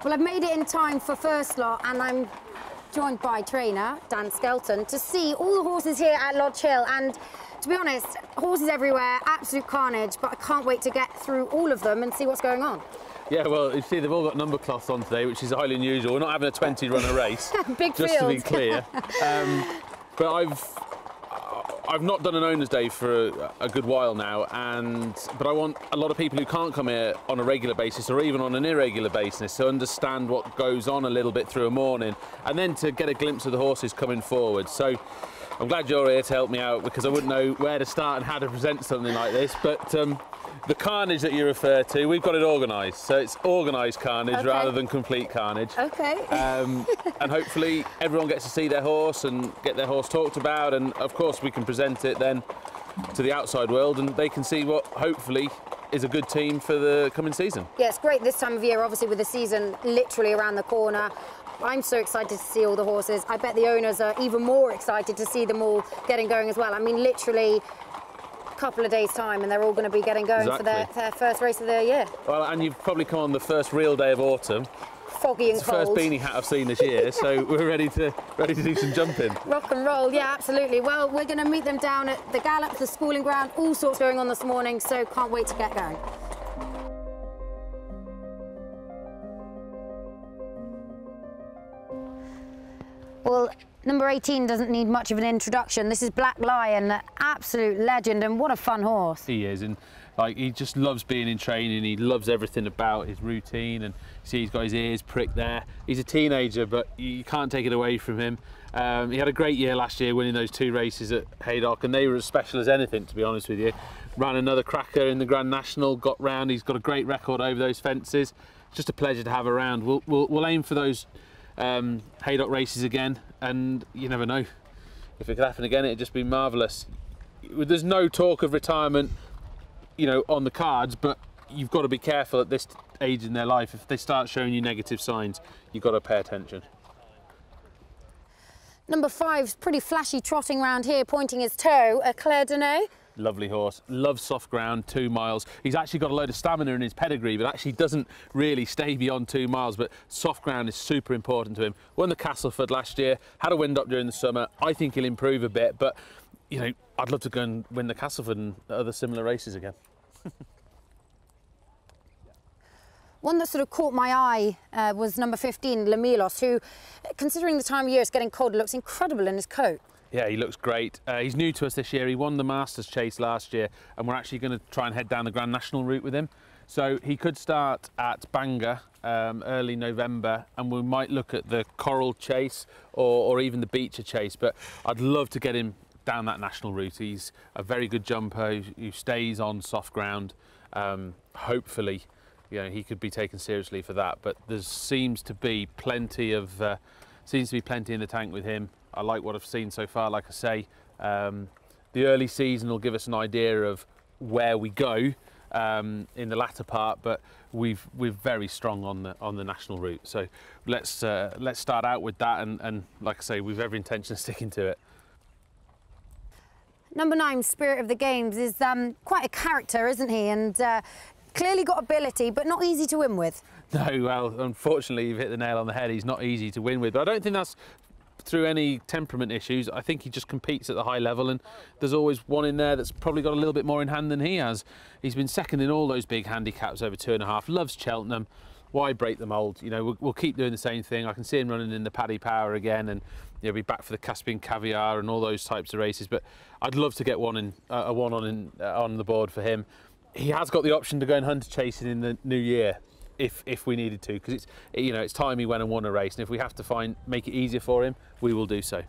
Well, I've made it in time for first lot, and I'm joined by trainer Dan Skelton to see all the horses here at Lodge Hill. And to be honest, horses everywhere, absolute carnage, but I can't wait to get through all of them and see what's going on. Yeah, well, you see, they've all got number cloths on today, which is highly unusual. We're not having a 20-runner race, Big just field. to be clear. But I've not done an owner's day for a good while now, but I want a lot of people who can't come here on a regular basis or even on an irregular basis to understand what goes on a little bit through a morning, and then to get a glimpse of the horses coming forward. So I'm glad you're here to help me out, because I wouldn't know where to start and how to present something like this. But the carnage that you refer to, we've got it organised. So it's organised carnage rather than complete carnage. Okay. And hopefully everyone gets to see their horse and get their horse talked about. And of course we can present it then to the outside world, and they can see what hopefully is a good team for the coming season. Yeah, it's great this time of year, obviously with the season literally around the corner. I'm so excited to see all the horses. I bet the owners are even more excited to see them all getting going as well. I mean, literally a couple of days' time and they're all going to be getting going for their first race of the year. Well, and you've probably come on the first real day of autumn. Foggy and cold. It's the first beanie hat I've seen this year, so we're ready to do some jumping. Rock and roll, yeah, absolutely. Well, we're going to meet them down at the Gallop, the schooling ground, all sorts going on this morning, so can't wait to get going. Well, number 18 doesn't need much of an introduction. This is BLAKLION, an absolute legend, and what a fun horse. He is, and like, he just loves being in training. He loves everything about his routine, and you see he's got his ears pricked there. He's a teenager, but you can't take it away from him. He had a great year last year, winning those 2 races at Haydock, and they were as special as anything, to be honest with you. Ran another cracker in the Grand National, got round. He's got a great record over those fences. It's just a pleasure to have around. We'll aim for those Haydock races again, and you never know, if it could happen again, it'd just be marvellous. There's no talk of retirement, you know, on the cards, but you've got to be careful at this age in their life. If they start showing you negative signs, you've got to pay attention. Number 5's pretty flashy, trotting around here, pointing his toe, ECLAIR. Lovely horse, loves soft ground, 2 miles. He's actually got a load of stamina in his pedigree, but actually doesn't really stay beyond 2 miles, but soft ground is super important to him. Won the Castleford last year, had a wind up during the summer. I think he'll improve a bit, but you know, I'd love to go and win the Castleford and other similar races again. One that sort of caught my eye was number 15, Lamilos, who, considering the time of year it's getting cold, looks incredible in his coat. Yeah, he looks great. He's new to us this year. He won the Masters Chase last year, and we're actually going to try and head down the Grand National route with him. So he could start at Bangor early November, and we might look at the Coral Chase or even the Beecher Chase, but I'd love to get him down that national route. He's a very good jumper who stays on soft ground. Hopefully, you know, he could be taken seriously for that, but there seems to be plenty in the tank with him. I like what I've seen so far. Like I say, the early season will give us an idea of where we go in the latter part, but we're very strong on the national route. So let's start out with that, and like I say, we've every intention of sticking to it. Number 9, Spirit of the Games, is quite a character, isn't he? And clearly got ability, but not easy to win with. No, well, unfortunately, you've hit the nail on the head. He's not easy to win with, but I don't think that's through any temperament issues. I think he just competes at the high level, and there's always one in there that's probably got a little bit more in hand than he has. He's been second in all those big handicaps over 2.5, loves Cheltenham. Why break the mould? You know, we'll keep doing the same thing. I can see him running in the Paddy Power again, and you know, be back for the Caspian Caviar and all those types of races, but I'd love to get on the board for him. He has got the option to go and hunter chasing in the new year if we needed to, because it's time he went and won a race, and if we have to make it easier for him, we will do so.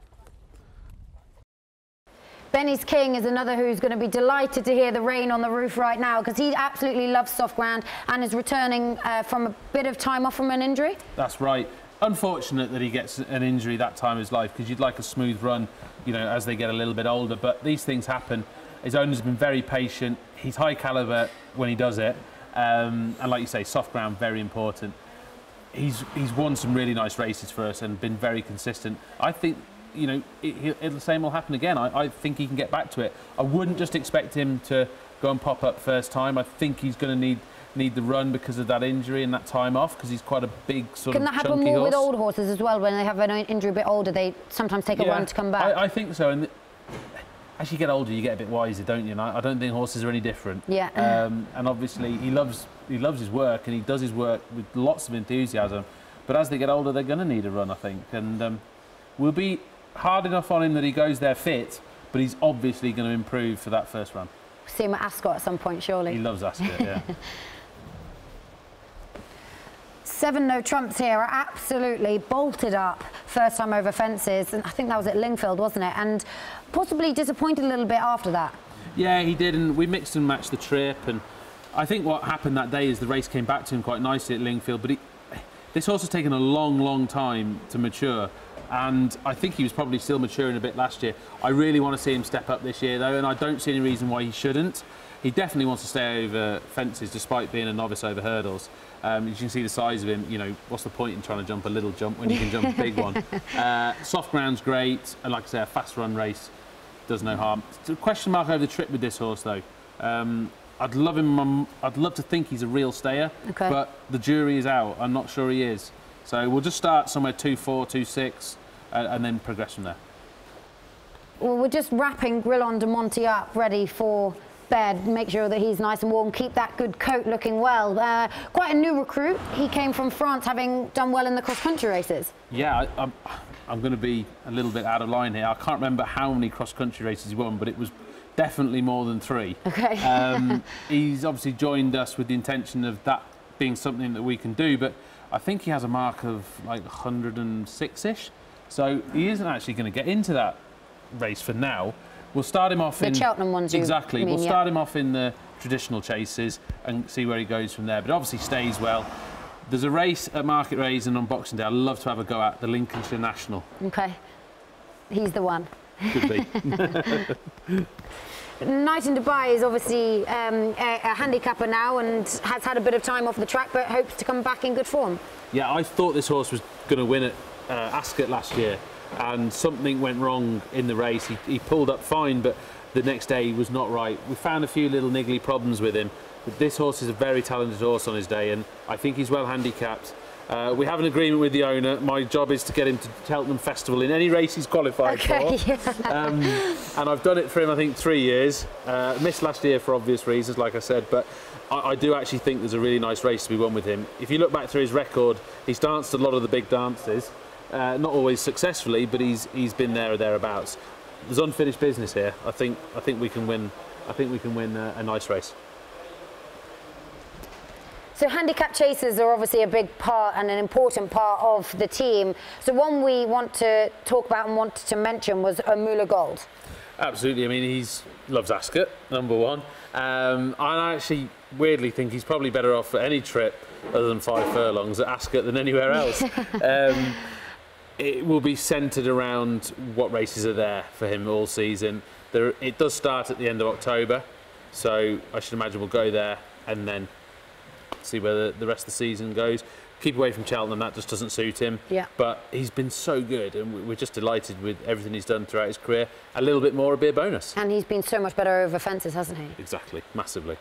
Benny's King is another who's going to be delighted to hear the rain on the roof right now, because he absolutely loves soft ground and is returning from a bit of time off from an injury. That's right. Unfortunate that he gets an injury that time of his life, because you'd like a smooth run, you know, as they get a little bit older, but these things happen. His owner's been very patient. He's high caliber when he does it, and like you say, soft ground, very important. He's won some really nice races for us and been very consistent. I think, you know, the same will happen again. I think he can get back to it. I wouldn't just expect him to go and pop up first time. I think he's going to need need the run because of that injury and that time off, because he's quite a big sort of chunky horse. Can that happen more with old horses as well? When they have an injury a bit older, they sometimes take a run to come back? I think so. And as you get older, you get a bit wiser, don't you? And I don't think horses are any different. Yeah. And obviously, he loves his work, and he does his work with lots of enthusiasm. But as they get older, they're going to need a run, I think. And we'll be hard enough on him that he goes there fit, but he's obviously going to improve for that first run. See him at Ascot at some point, surely. He loves Ascot, yeah. 7 No Trumps here are absolutely bolted up first time over fences, and I think that was at Lingfield, wasn't it? And possibly disappointed a little bit after that. Yeah, he did, and we mixed and matched the trip, and I think what happened that day is the race came back to him quite nicely at Lingfield, but this horse has taken a long time to mature, and I think he was probably still maturing a bit last year. I really want to see him step up this year, though, and I don't see any reason why he shouldn't. He definitely wants to stay over fences, despite being a novice over hurdles. As you can see the size of him, you know, what's the point in trying to jump a little jump when you can jump a big one? Soft ground's great, and like I say, a fast run race does no harm. It's a question mark over the trip with this horse, though. I'd love to think he's a real stayer, but the jury is out. I'm not sure he is. So we'll just start somewhere 2-4, 2-6, and then progress from there. Well, we're just wrapping GRILLON de Monty up, ready for bed, make sure that he's nice and warm, keep that good coat looking well. Quite a new recruit. He came from France, having done well in the cross-country races. Yeah, I'm going to be a little bit out of line here. I can't remember how many cross-country races he won, but it was definitely more than 3. Okay. He's obviously joined us with the intention of that being something that we can do, but I think he has a mark of like 106-ish. So he isn't actually going to get into that race for now. We'll start him off in the Cheltenham ones. Exactly. We'll start him off in the traditional chases and see where he goes from there. But obviously stays well. There's a race at Market Race and on Boxing Day I'd love to have a go at, the Lincolnshire National. Okay. He's the one. Could be. Night in Dubai is obviously a handicapper now and has had a bit of time off the track, but hopes to come back in good form. Yeah, I thought this horse was going to win at Ascot last year, and something went wrong in the race. He pulled up fine, but the next day he was not right. We found a few little niggly problems with him. But this horse is a very talented horse on his day, and I think he's well handicapped. We have an agreement with the owner. My job is to get him to Cheltenham Festival in any race he's qualified for. Yeah. And I've done it for him, I think, 3 years. Missed last year for obvious reasons, like I said, but I do actually think there's a really nice race to be won with him. If you look back through his record, he's danced a lot of the big dances. Not always successfully, but he's been there or thereabouts. There's unfinished business here. I think we can win. I think we can win a nice race. So handicap chasers are obviously a big part and an important part of the team. So one we want to talk about and wanted to mention was AMOOLA Gold. Absolutely. I mean, he loves Ascot, number one. I actually weirdly think he's probably better off for any trip other than 5 furlongs at Ascot than anywhere else. It will be centred around what races are there for him all season. It does start at the end of October, so I should imagine we'll go there and then see where the rest of the season goes. Keep away from Cheltenham, that just doesn't suit him. Yeah. But he's been so good, and we're just delighted with everything he's done throughout his career. A little bit more would be a bonus. And he's been so much better over fences, hasn't he? Exactly, massively.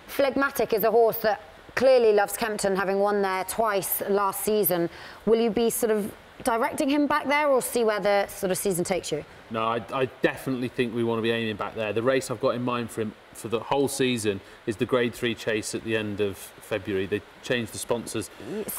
Phlegmatik is a horse that clearly loves Kempton, having won there twice last season. Will you be sort of directing him back there, or see where the sort of season takes you? No, I definitely think we want to be aiming back there. The race I've got in mind for him for the whole season is the Grade 3 chase at the end of February. They changed the sponsors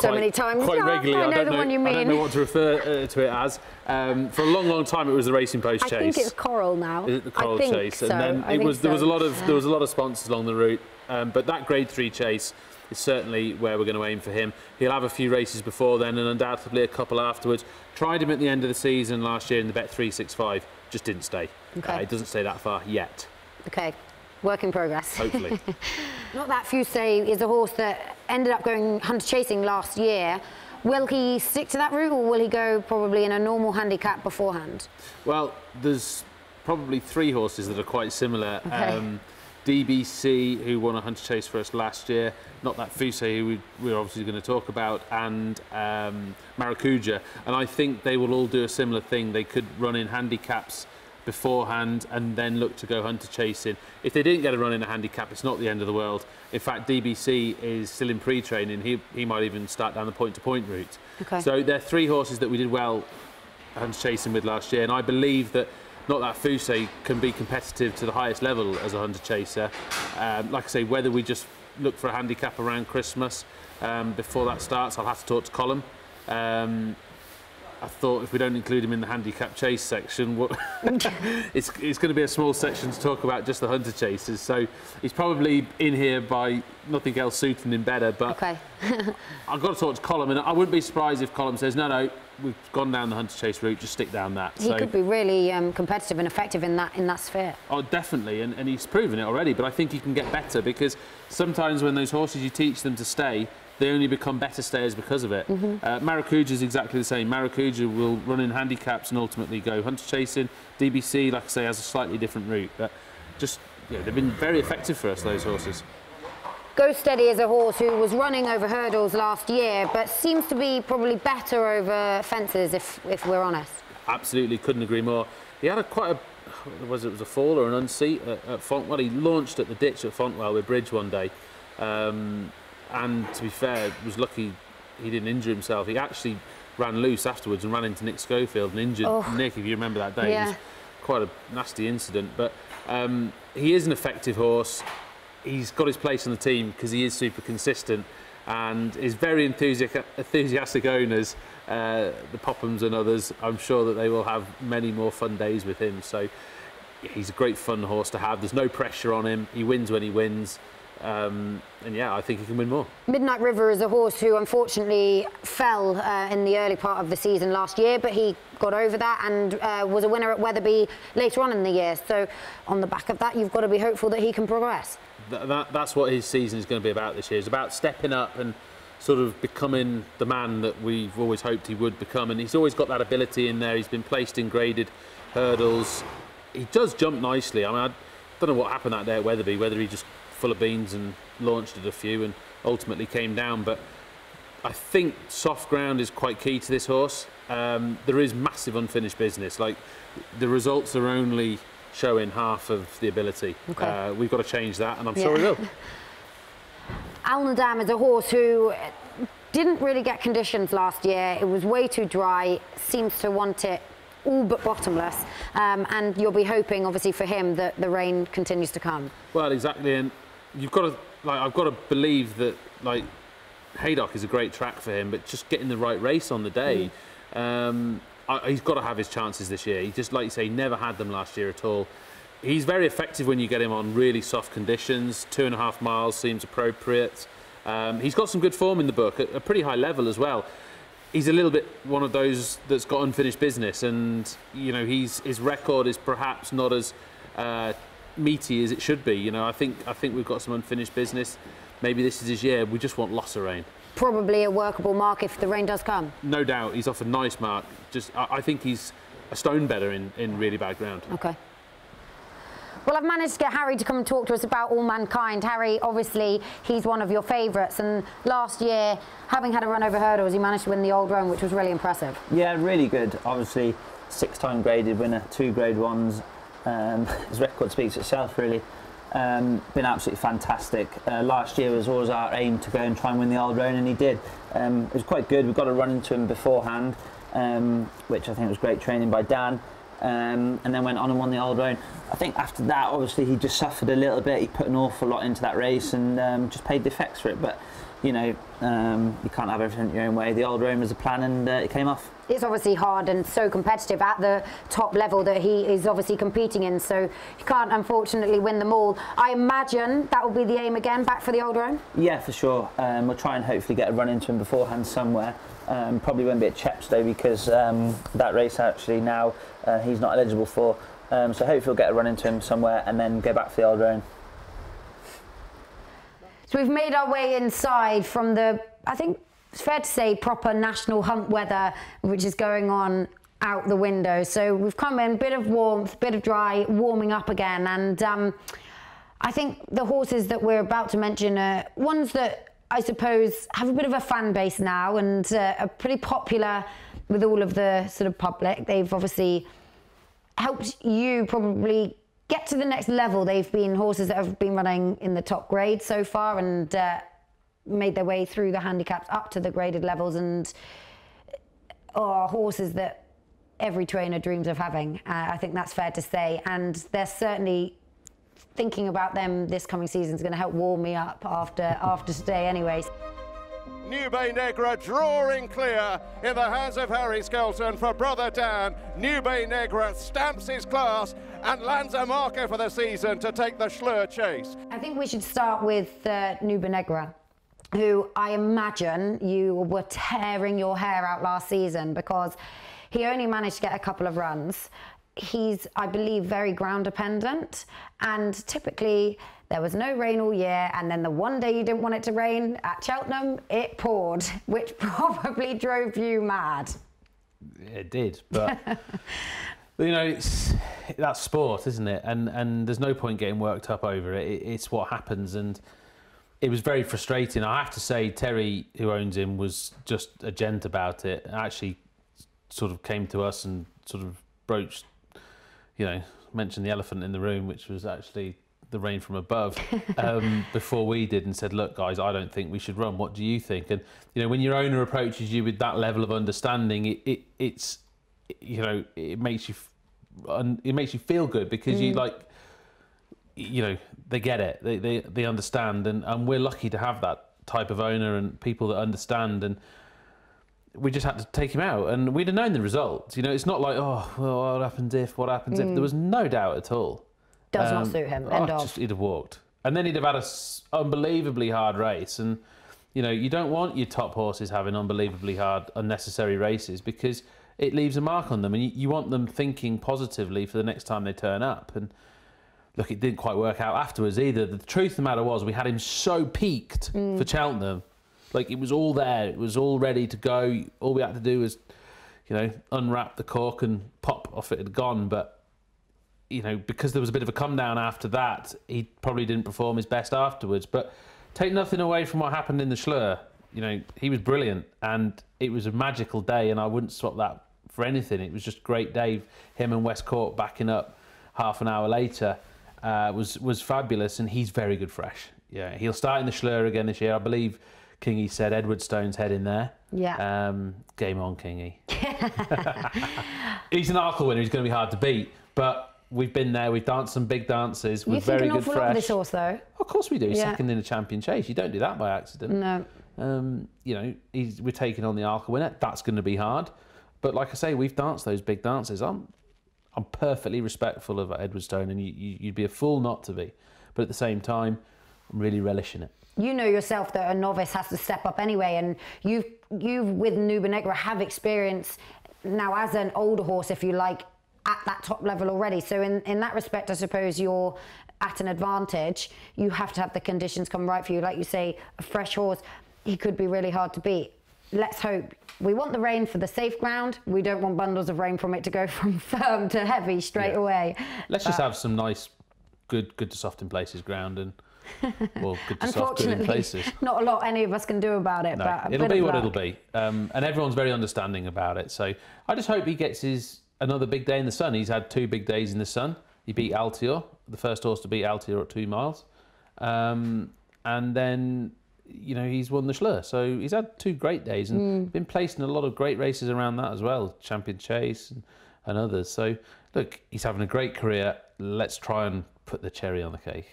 many times. Quite regularly. I know the one you mean. I don't know what to refer to it as. For a long time it was the Racing Post chase. I think it's Coral now. Is it the Coral chase? So. And then there was a lot of sponsors along the route. But that Grade 3 chase is certainly where we're going to aim for him. He'll have a few races before then and undoubtedly a couple afterwards. Tried him at the end of the season last year in the Bet 365, just didn't stay. Okay. It doesn't stay that far yet. Okay, work in progress. Hopefully. Not that Fusay is a horse that ended up going hunter chasing last year. Will he stick to that route, or will he go probably in a normal handicap beforehand? Well, there's probably 3 horses that are quite similar. Okay. DBC, who won a hunter chase for us last year, not that Fusay, who we're obviously going to talk about, and Maracuja. And I think they will all do a similar thing. They could run in handicaps beforehand and then look to go hunter chasing. If they didn't get a run in a handicap, it's not the end of the world. In fact, DBC is still in pre-training. He might even start down the point-to-point route. Okay. So there are 3 horses that we did well hunter chasing with last year, and I believe that Not That Fusey can be competitive to the highest level as a hunter chaser. Like I say, whether we just look for a handicap around Christmas before that starts, I'll have to talk to Colin. I thought if we don't include him in the handicap chase section, it's going to be a small section to talk about just the hunter chasers. So he's probably in here by nothing else suiting him better. But okay. I've got to talk to Colin, and I wouldn't be surprised if Colin says, no, we've gone down the hunter chase route, just stick down that. He could be really competitive and effective in that sphere. Oh, definitely, and he's proven it already. But I think he can get better, because sometimes when those horses, you teach them to stay, they only become better stayers because of it. Maracuja is exactly the same. Maracuja will run in handicaps and ultimately go hunter chasing. DBC, like I say, has a slightly different route. But just, they've been very effective for us, those horses. Go Steady is a horse who was running over hurdles last year, but seems to be probably better over fences, if we're honest. Absolutely, couldn't agree more. He had it was a fall or an unseat at Fontwell. He launched at the ditch at Fontwell with Bridge one day. And to be fair, was lucky he didn't injure himself. He actually ran loose afterwards and ran into Nick Schofield and injured Nick, if you remember that day. Yeah. It was quite a nasty incident. But he is an effective horse. He's got his place on the team because he is super consistent and is very enthusiastic owners, the Pophams and others. I'm sure that they will have many more fun days with him. So he's a great fun horse to have. There's no pressure on him. He wins when he wins. And yeah, I think he can win more. Midnight River is a horse who unfortunately fell in the early part of the season last year, but he got over that and was a winner at Wetherby later on in the year. So on the back of that, you've got to be hopeful that he can progress. That's what his season is going to be about this year. It's about stepping up and sort of becoming the man that we've always hoped he would become. And he's always got that ability in there. He's been placed in graded hurdles. He does jump nicely. I mean, I don't know what happened that day at Wetherby, whether he just full of beans and launched at a few and ultimately came down. But I think soft ground is quite key to this horse. There is massive unfinished business. Like, the results are only showing half of the ability. Okay. We've got to change that, and I'm sure we will. Alnadam is a horse who didn't really get conditions last year. It was way too dry, seems to want it all but bottomless, and you'll be hoping, obviously, for him that the rain continues to come. Well, exactly, and you've got to, I've got to believe that, Haydock is a great track for him, but just getting the right race on the day, he's got to have his chances this year. He just, like you say, never had them last year at all. He's very effective when you get him on really soft conditions. 2.5 miles seems appropriate. He's got some good form in the book, at a pretty high level as well. He's a little bit one of those that's got unfinished business, and his record is perhaps not as meaty as it should be. I think we've got some unfinished business. Maybe this is his year. We just want loss of rain. Probably a workable mark if the rain does come. No doubt, he's off a nice mark. I think he's a stone better in really bad ground. Okay. Well, I've managed to get Harry to come and talk to us about ALLMANKIND. Harry, obviously, he's one of your favourites, and last year, having had a run over hurdles, he managed to win the Old Roan, which was really impressive. Yeah, really good. Obviously, 6-time graded winner, 2 Grade 1s. His record speaks itself, really. Been absolutely fantastic. Last year was always our aim to go and try and win the Old Roan, and he did. It was quite good. We got a run into him beforehand, which I think was great training by Dan. And then went on and won the Old Roan. I think after that, obviously, he just suffered a little bit. He put an awful lot into that race and just paid the effects for it. But, you can't have everything your own way. The Old Roan was the plan, and it came off. It's obviously hard and so competitive at the top level that he is obviously competing in, so you can't, unfortunately, win them all. I imagine that will be the aim again, back for the Old Roan? Yeah, for sure. We'll try and hopefully get a run into him beforehand somewhere. Probably won't be at Chepstow because that race actually now he's not eligible for. So hopefully we'll get a run into him somewhere and then go back for the Old Roan. So we've made our way inside from the, I think it's fair to say, proper national hunt weather, which is going on out the window. So we've come in, bit of warmth, bit of dry, warming up again. And I think the horses that we're about to mention are ones that I suppose have a bit of a fan base now and are pretty popular with all of the sort of public. They've obviously helped you probably get to the next level. They've been horses that have been running in the top grade so far and made their way through the handicaps up to the graded levels, and are horses that every trainer dreams of having. I think that's fair to say, and they're certainly thinking about them this coming season is going to help warm me up after today anyways. NUBE NEGRA drawing clear in the hands of Harry Skelton for brother Dan. NUBE NEGRA stamps his class and lands a marker for the season to take the Schlur chase. I think we should start with NUBE NEGRA, who I imagine you were tearing your hair out last season because he only managed to get a couple of runs. He's, I believe, very ground dependent, and typically there was no rain all year, and then the one day you didn't want it to rain at Cheltenham, it poured, which probably drove you mad. It did, but you know, that's sport, isn't it? And there's no point getting worked up over it. It's what happens, and it was very frustrating. I have to say, Terry, who owns him, was just a gent about it. Actually, sort of came to us and sort of broached, you know, mentioned the elephant in the room, which was actually the rain from above, before we did, and said, look guys, I don't think we should run, what do you think? And you know, when your owner approaches you with that level of understanding, it's you know, it makes you feel good, because you, like, you know, they get it, they understand, and we're lucky to have that type of owner and people that understand. And we just had to take him out, and we'd have known the results. You know, it's not like, oh, well, what happens if, what happens if? There was no doubt at all. Does not suit him, end of. He'd have walked. And then he'd have had an unbelievably hard race. And, you know, you don't want your top horses having unbelievably hard, unnecessary races, because it leaves a mark on them. And you want them thinking positively for the next time they turn up. And look, it didn't quite work out afterwards either. The truth of the matter was, we had him so peaked for Cheltenham. Like, it was all there. It was all ready to go. All we had to do was, you know, unwrap the cork and pop off. It had gone. But, you know, because there was a bit of a come down after that, he probably didn't perform his best afterwards. But take nothing away from what happened in the Schlur. You know, he was brilliant, and it was a magical day, and I wouldn't swap that for anything. It was just a great day. Him and West Cork backing up half an hour later was fabulous, and he's very good fresh. Yeah, he'll start in the Schlur again this year. I believe Kingy said Edwardstone's head in there. Yeah. Game on, Kingy. He's an Arkle winner. He's going to be hard to beat, but we've been there. We've danced some big dances. We're very good fresh. You think an awful lot of this horse, though? Of course we do. Yeah. Second in a champion chase. You don't do that by accident. No. You know, we're taking on the Arkle winner. That's going to be hard. But like I say, we've danced those big dances. I'm perfectly respectful of Edwardstone, and you'd be a fool not to be. But at the same time, I'm really relishing it. You know yourself that a novice has to step up anyway, and you with NUBE NEGRA have experience now as an older horse, if you like, at that top level already. So in that respect, I suppose you're at an advantage. You have to have the conditions come right for you. Like you say, a fresh horse, he could be really hard to beat. Let's hope. We want the rain for the safe ground. We don't want bundles of rain from it to go from firm to heavy straight away. Let's just have some nice, good to soft in places ground, and well, good to soft, good in places. Not a lot any of us can do about it, no, but it'll be what it'll be. And everyone's very understanding about it. So I just hope he gets another big day in the sun. He's had 2 big days in the sun. He beat Altior, the first horse to beat Altior at 2 miles. And then, you know, he's won the Schlur. So he's had 2 great days and been placed in a lot of great races around that as well. Champion Chase and others. So, look, he's having a great career. Let's try and put the cherry on the cake.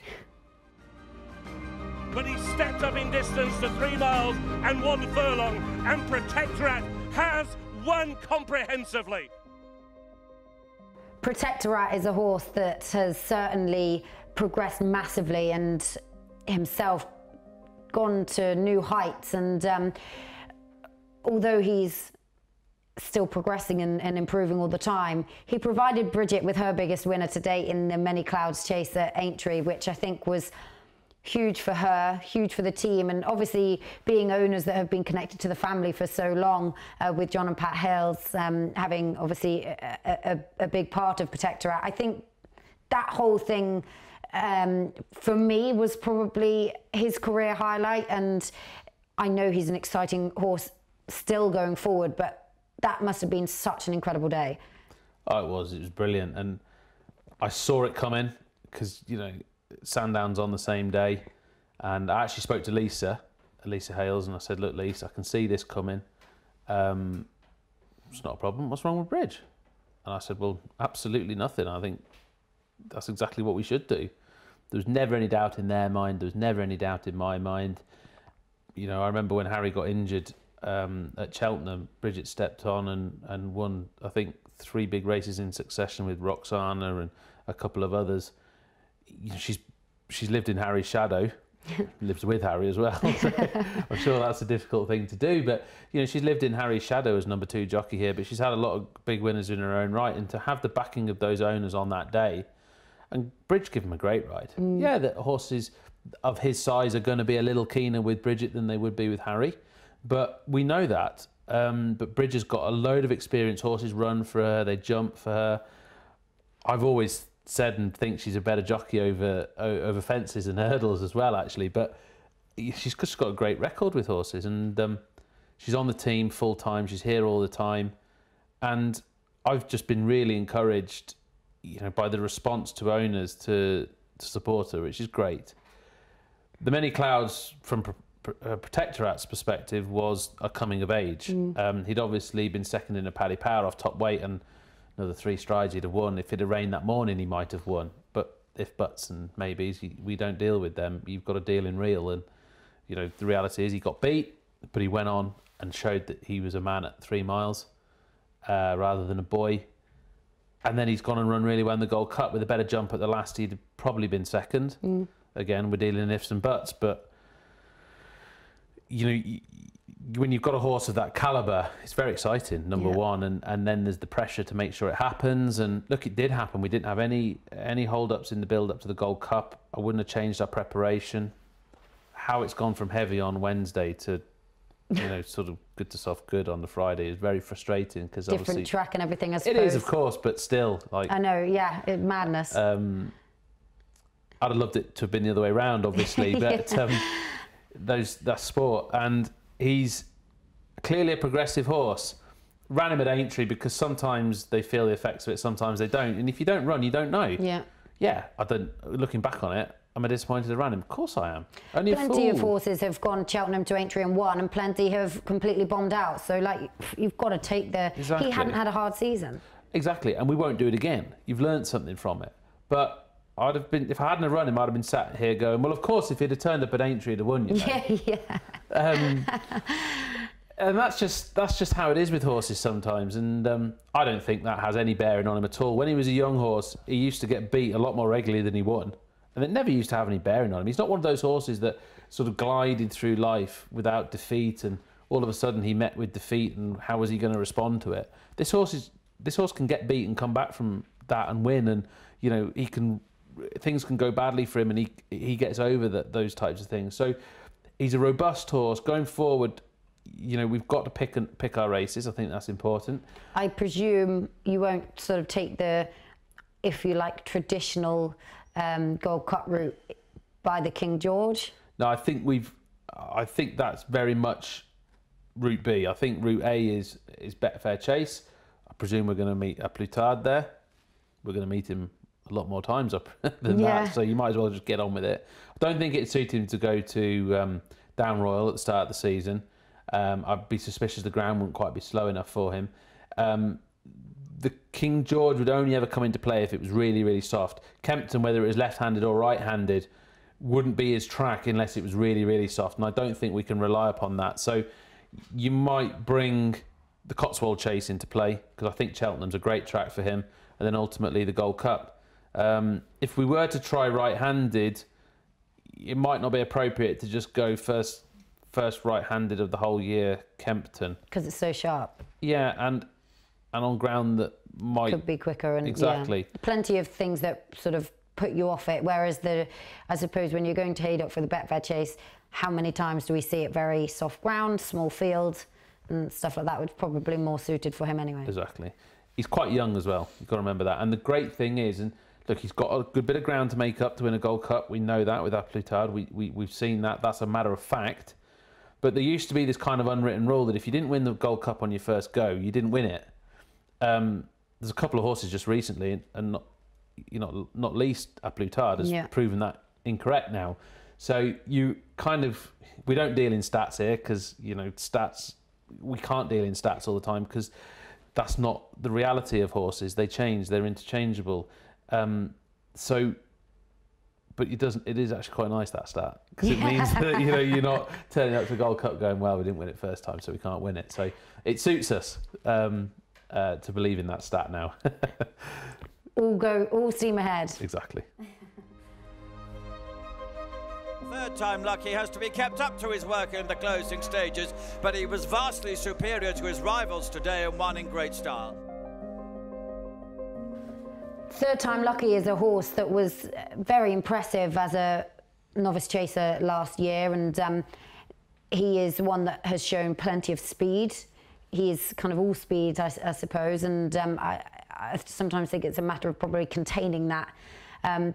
But he stepped up in distance to 3 miles and 1 furlong, and Protectorat has won comprehensively. Protectorat is a horse that has certainly progressed massively and himself gone to new heights, and although he's still progressing and improving all the time, he provided Bridget with her biggest winner to date in the Many Clouds Chase at Aintree, which I think was huge for her, huge for the team, and obviously being owners that have been connected to the family for so long, with John and Pat Hales having obviously a big part of Protectorat. I think that whole thing for me was probably his career highlight, and I know he's an exciting horse still going forward, but that must have been such an incredible day. Oh, it was brilliant, and I saw it coming because, you know, Sandown's on the same day, and I actually spoke to Lisa Hales, and I said, look, Lisa, I can see this coming. It's not a problem. What's wrong with Bridge? And I said, well, absolutely nothing. I think that's exactly what we should do. There was never any doubt in their mind. There was never any doubt in my mind. You know, I remember when Harry got injured at Cheltenham, Bridget stepped on and won, I think, 3 big races in succession with Roxana and a couple of others. You know, she's lived in Harry's shadow, lives with Harry as well. So I'm sure that's a difficult thing to do, but you know, she's lived in Harry's shadow as number 2 jockey here, but she's had a lot of big winners in her own right, and to have the backing of those owners on that day, and Bridge give him a great ride. Yeah, the horses of his size are going to be a little keener with Bridget than they would be with Harry, but we know that. But Bridge has got a load of experience. Horses run for her, they jump for her. I've always said and think she's a better jockey over fences and hurdles as well, actually. But she's just got a great record with horses, and she's on the team full time. She's here all the time, and I've just been really encouraged, you know, by the response to owners to support her, which is great. The many clouds from Protectorat's perspective was a coming of age. He'd obviously been second in a Paddy Power off top weight, and another 3 strides he'd have won. If it had rained that morning, he might have won. But if buts and maybes, we don't deal with them. You've got to deal in real. And you know, the reality is he got beat, but he went on and showed that he was a man at 3 miles rather than a boy. And then he's gone and run really well in the Gold Cup with a better jump at the last. He'd probably been second. Again, we're dealing in ifs and buts, but you know, when you've got a horse of that calibre, it's very exciting, number one, and then there's the pressure to make sure it happens. And look, it did happen. We didn't have any hold-ups in the build-up to the Gold Cup. I wouldn't have changed our preparation. How it's gone from heavy on Wednesday to, you know, sort of good to soft good on the Friday is very frustrating, because different track and everything, I suppose. It is, of course, but still, like, I know, yeah, madness. I'd have loved it to have been the other way around, obviously, but that's sport, and he's clearly a progressive horse. Ran him at Aintree because sometimes they feel the effects of it, sometimes they don't, and if you don't run, you don't know. Yeah, I don't. Looking back on it, am I disappointed I ran him? Of course I am. Only plenty of horses have gone Cheltenham to Aintree and won, and plenty have completely bombed out. So, like, you've got to take the... Exactly. He hadn't had a hard season. Exactly, and we won't do it again. You've learned something from it. But I'd have been, if I hadn't have run him, I'd have been sat here going, well, of course, if he'd have turned up at Aintree, he'd have won, you know. And that's just how it is with horses sometimes. And I don't think that has any bearing on him at all. When he was a young horse, he used to get beat a lot more regularly than he won. And it never used to have any bearing on him. He's not one of those horses that sort of glided through life without defeat, and all of a sudden he met with defeat, and how was he going to respond to it? This horse can get beat and come back from that and win, and you know, things can go badly for him, and he gets over those types of things. So he's a robust horse going forward. You know, we've got to pick our races. I think that's important. I presume you won't sort of take the, if you like, traditional Gold Cup route by the King George. No, I think that's very much Route B. I think Route A is Betfair Chase. I presume we're going to meet a Plutard there. We're going to meet him a lot more times up than that, so you might as well just get on with it. I don't think it'd suit him to go to Down Royal at the start of the season. I'd be suspicious the ground wouldn't quite be slow enough for him. The King George would only ever come into play if it was really, really soft. Kempton, whether it was left-handed or right-handed, wouldn't be his track unless it was really, really soft, and I don't think we can rely upon that. So you might bring the Cotswold Chase into play, because I think Cheltenham's a great track for him, and then ultimately the Gold Cup. If we were to try right-handed, it might not be appropriate to just go first right-handed of the whole year, Kempton, because it's so sharp. Yeah, and on ground that could be quicker, and plenty of things that sort of put you off it. Whereas I suppose when you're going to Haydock for the Betfair Chase, how many times do we see it very soft ground, small field, and stuff like that? Would probably more suited for him anyway. Exactly. He's quite young as well. You've got to remember that. And the great thing is, and look, he's got a good bit of ground to make up to win a Gold Cup. We know that with our Plutard. We've seen that. That's a matter of fact. But there used to be this kind of unwritten rule that if you didn't win the Gold Cup on your first go, you didn't win it. there's a couple of horses just recently, and not least at Blue Tard has proven that incorrect now. So you kind of, we don't deal in stats here because, you know, stats, we can't deal in stats all the time because that's not the reality of horses. They change, they're interchangeable. So, but it is actually quite nice, that stat, because it means that, you know, you're not turning up to the Gold Cup going, well, we didn't win it first time, so we can't win it. So it suits us to believe in that stat now. All steam ahead. Exactly. Third time Lucky has to be kept up to his work in the closing stages, but he was vastly superior to his rivals today and won in great style. Third time Lucky is a horse that was very impressive as a novice chaser last year, and he is one that has shown plenty of speed. He is kind of all speed, I suppose, and I sometimes think it's a matter of probably containing that.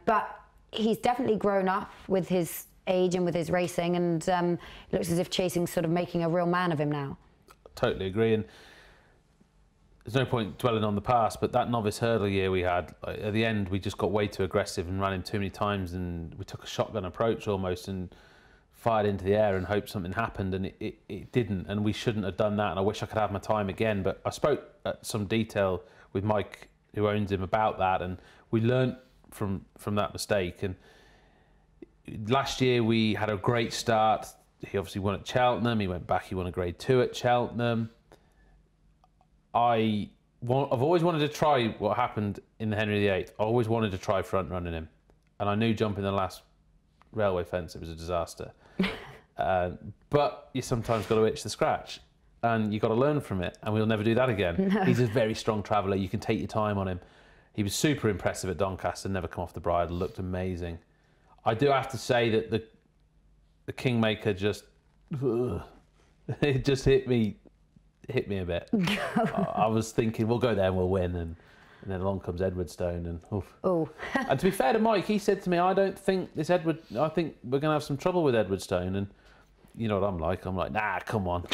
But he's definitely grown up with his age and with his racing, and it looks as if chasing's sort of making a real man of him now. Totally agree, and there's no point dwelling on the past, but that novice hurdle year we had, at the end we just got way too aggressive and ran him too many times, and we took a shotgun approach almost and fired into the air and hoped something happened, and it didn't, and we shouldn't have done that, and I wish I could have my time again. But I spoke at some detail with Mike, who owns him, about that, and we learnt from that mistake. And last year we had a great start. He obviously won at Cheltenham, he went back, he won a Grade 2 at Cheltenham. I've always wanted to try what happened in the Henry VIII. I always wanted to try front running him, and I knew jumping the last railway fence, it was a disaster. But you sometimes got to itch the scratch, and you've got to learn from it, and we'll never do that again. No. He's a very strong traveller. You can take your time on him. He was super impressive at Doncaster, never come off the bridle, looked amazing. I do have to say that the Kingmaker just, it just hit me a bit. I was thinking we'll go there and we'll win, and then along comes Edwardstone, and oof. Oh. And to be fair to Mike, he said to me, I think we're gonna have some trouble with Edwardstone, and you know what I'm like, nah, come on.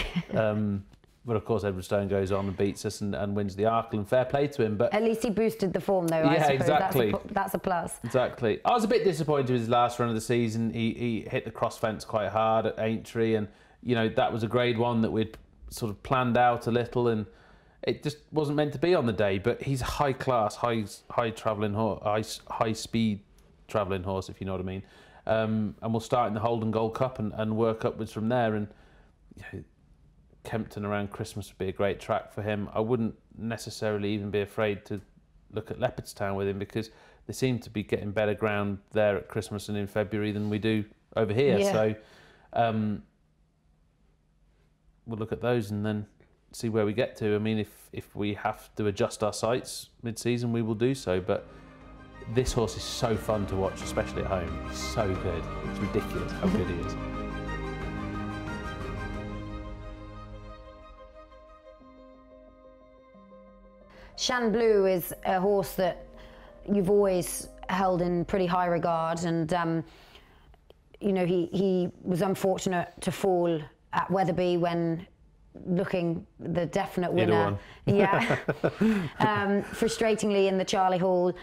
But of course Edwardstone goes on and beats us and wins the Arkle, and fair play to him. But at least he boosted the form, though. Yeah, I suppose. exactly. That's a plus. Exactly. I was a bit disappointed with his last run of the season. He hit the cross fence quite hard at Aintree, and you know that was a Grade 1 that we'd sort of planned out a little, and it just wasn't meant to be on the day. But he's a high class, high travelling horse, high speed travelling horse, if you know what I mean. And we'll start in the Holden Gold Cup and work upwards from there. And you know, Kempton around Christmas would be a great track for him. I wouldn't necessarily even be afraid to look at Leopardstown with him, because they seem to be getting better ground there at Christmas and in February than we do over here. Yeah. So we'll look at those and then see where we get to. I mean, if we have to adjust our sights mid-season, we will do so. But this horse is so fun to watch, especially at home. He's so good. It's ridiculous how good he is. Shan Blue is a horse that you've always held in pretty high regard, and you know, he was unfortunate to fall at Wetherby when looking the definite winner. Yeah. Frustratingly in the Charlie Hall.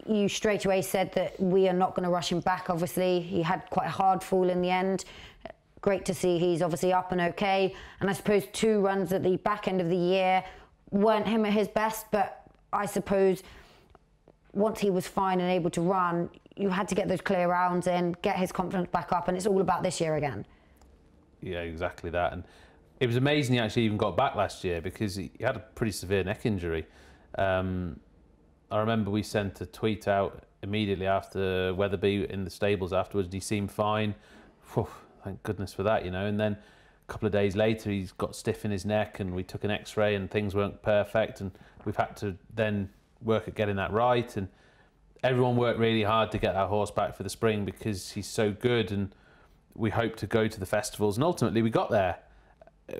You straight away said that we are not going to rush him back. Obviously, he had quite a hard fall in the end. Great to see he's obviously up and okay. And I suppose 2 runs at the back end of the year weren't him at his best, but I suppose once he was fine and able to run, you had to get those clear rounds in, get his confidence back up, and it's all about this year again. Yeah, exactly that. And it was amazing he actually even got back last year, because he had a pretty severe neck injury. I remember we sent a tweet out immediately after Wetherby in the stables afterwards, and he seemed fine. Whew, thank goodness for that, you know. And then a couple of days later, he's got stiff in his neck, and we took an X-ray and things weren't perfect, and we've had to then work at getting that right. And everyone worked really hard to get that horse back for the spring, because he's so good, and we hoped to go to the festivals, and ultimately we got there.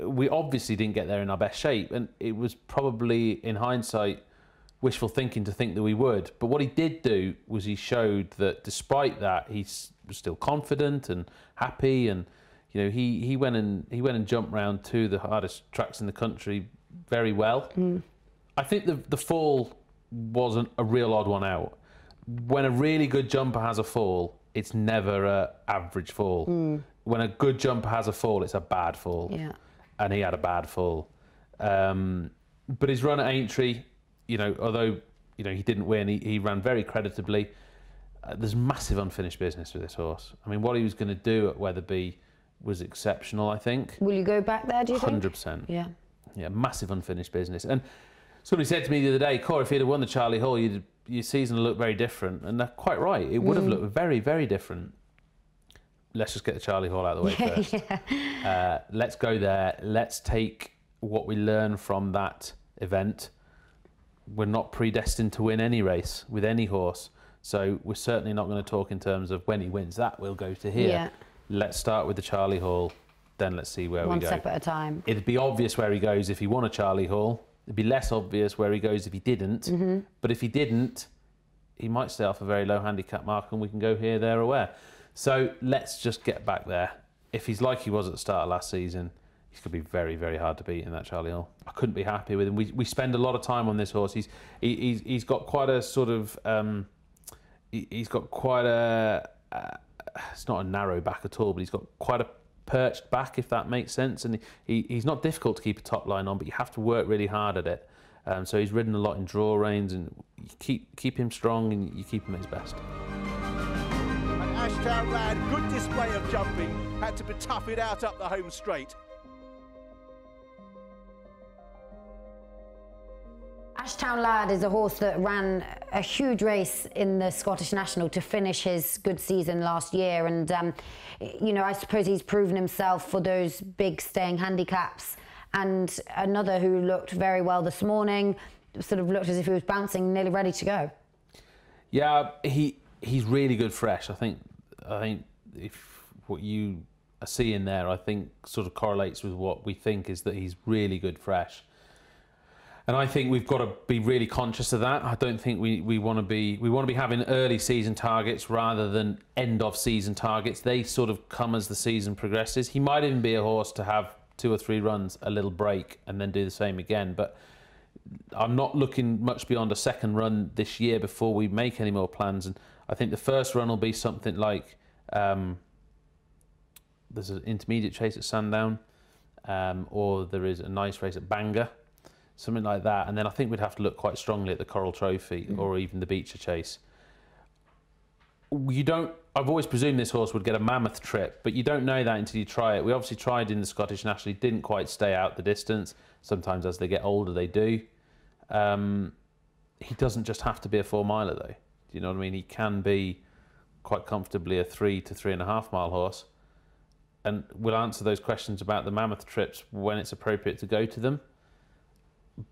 We obviously didn't get there in our best shape, and it was probably, in hindsight, wishful thinking to think that we would. But what he did do was he showed that despite that, he was still confident and happy, and you know, he went and jumped round 2 of the hardest tracks in the country very well. I think the fall wasn't a real odd one out. When a really good jumper has a fall, it's never an average fall. When a good jumper has a fall, it's a bad fall. Yeah. And he had a bad fall. But his run at Aintree, you know, although you know he didn't win, he ran very creditably. There's massive unfinished business with this horse. I mean, what he was going to do at Wetherby was exceptional, I think. Will you go back there, do you think? 100%. Yeah. Yeah, massive unfinished business. And somebody said to me the other day, Cor, if he'd have won the Charlie Hall, your season would look very different. And they're quite right. It would have looked very, very different. Let's just get the Charlie Hall out of the way first. Yeah. Let's go there. Let's take what we learn from that event. We're not predestined to win any race with any horse. So we're certainly not going to talk in terms of when he wins that, we'll go to here. Yeah. Let's start with the Charlie Hall, then let's see where we go. One step at a time. It'd be obvious where he goes if he won a Charlie Hall. It'd be less obvious where he goes if he didn't. But if he didn't, he might stay off a very low handicap mark and we can go here, there or where. So let's just get back there. If he's like he was at the start of last season, he's going to be very, very hard to beat in that Charlie Hall. I couldn't be happy with him. We spend a lot of time on this horse. He's got quite a sort of... he's got quite a... it's not a narrow back at all, but he's got quite a perched back, if that makes sense. And he's not difficult to keep a top line on, but you have to work really hard at it. So he's ridden a lot in draw reins, and you keep him strong and you keep him at his best. And ASHTOWN Lad, good display of jumping, had to be tough it out up the home straight. ASHTOWN Lad is a horse that ran a huge race in the Scottish National to finish his good season last year, and you know, I suppose he's proven himself for those big staying handicaps. And another who looked very well this morning, sort of looked as if he was bouncing, nearly ready to go. Yeah, he's really good fresh. I think if what you are seeing there, I think sort of correlates with what we think is that he's really good fresh. And I think we've got to be really conscious of that. I don't think we want to be having early season targets rather than end of season targets. They sort of come as the season progresses. He might even be a horse to have 2 or 3 runs, a little break, and then do the same again. But I'm not looking much beyond a second run this year before we make any more plans. And I think the first run will be something like there's an intermediate chase at Sandown, or there is a nice race at Bangor. Something like that, and then I think we'd have to look quite strongly at the Coral Trophy or even the Beecher Chase. I've always presumed this horse would get a mammoth trip, but you don't know that until you try it. We obviously tried in the Scottish National, he didn't quite stay out the distance. Sometimes as they get older, they do. He doesn't just have to be a 4-miler though. Do you know what I mean? He can be quite comfortably a 3 to 3.5 mile horse. And we'll answer those questions about the mammoth trips when it's appropriate to go to them.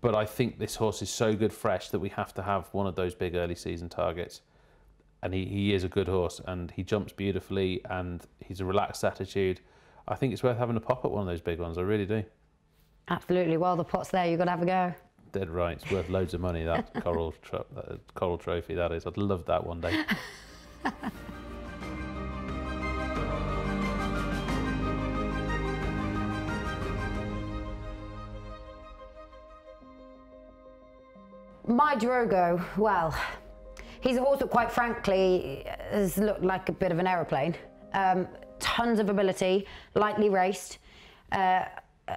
But I think this horse is so good fresh that we have to have one of those big early season targets. And he is a good horse, and he jumps beautifully, and he's a relaxed attitude. I think it's worth having a pop at one of those big ones, I really do. Absolutely. While the pot's there, you've got to have a go. Dead right. It's worth loads of money, that Coral Trophy, that is. I'd love that one day. My Drogo, well, he's a horse that quite frankly has looked like a bit of an aeroplane. Tons of ability, lightly raced.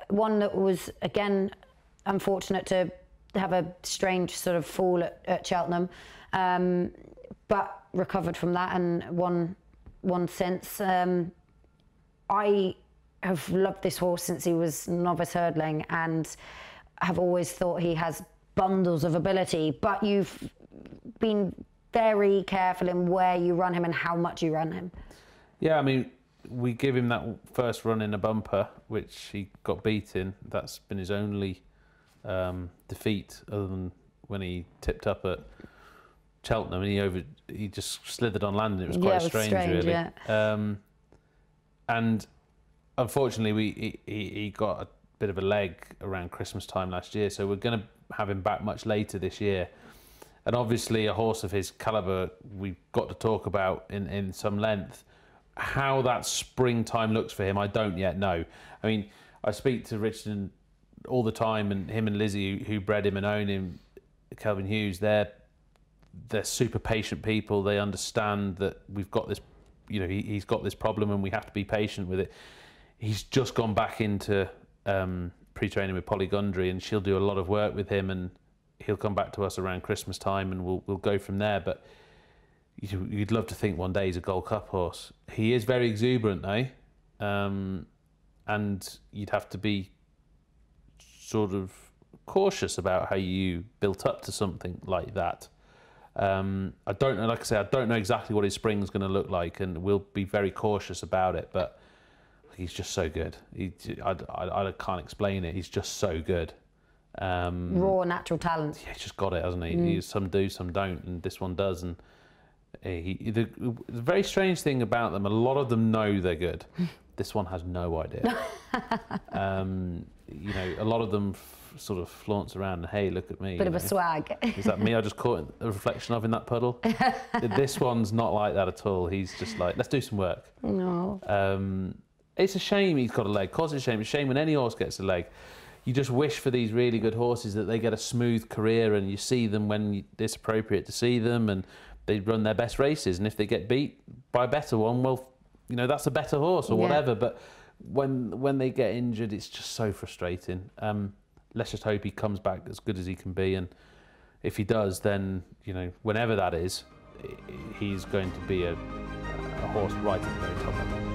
One that was, again, unfortunate to have a strange sort of fall at Cheltenham, but recovered from that and won since. I have loved this horse since he was novice hurdling and have always thought he has bundles of ability, but you've been very careful in where you run him and how much you run him. Yeah, I mean, we give him that first run in a bumper, which he got beaten. That's been his only defeat, other than when he tipped up at Cheltenham and he just slithered on land. It was quite strange, really. Yeah. And unfortunately, he got a bit of a leg around Christmas time last year, so we're going to have him back much later this year. And obviously a horse of his calibre we've got to talk about in some length. How that springtime looks for him, I don't yet know. I mean, I speak to Richard all the time, and him and Lizzie, who bred him and own him, Kelvin Hughes, they're super patient people. They understand that we've got this, you know, he's got this problem and we have to be patient with it. He's just gone back into pre-training with Polly Gundry, and she'll do a lot of work with him, and he'll come back to us around Christmas time, and we'll go from there. But you'd love to think one day he's a Gold Cup horse. He is very exuberant though, and you'd have to be sort of cautious about how you built up to something like that. I don't know, like I say, I don't know exactly what his spring's going to look like, and we'll be very cautious about it, but he's just so good. I can't explain it. He's just so good. Raw natural talent. Yeah, he's just got it, hasn't he? Some do, some don't, and this one does. And the very strange thing about them, a lot of them know they're good. This one has no idea. You know, a lot of them sort of flaunts around and, hey, look at me. Bit of a swag. Is that me I just caught a reflection of in that puddle? This one's not like that at all. He's just like, let's do some work. No. It's a shame he's got a leg. Of course it's a shame. It's a shame when any horse gets a leg. You just wish for these really good horses that they get a smooth career, and you see them when it's appropriate to see them, and they run their best races. And if they get beat by a better one, well, you know, that's a better horse or whatever. But when they get injured, it's just so frustrating. Let's just hope he comes back as good as he can be, and if he does, then, you know, whenever that is, he's going to be a horse right at the very top of it.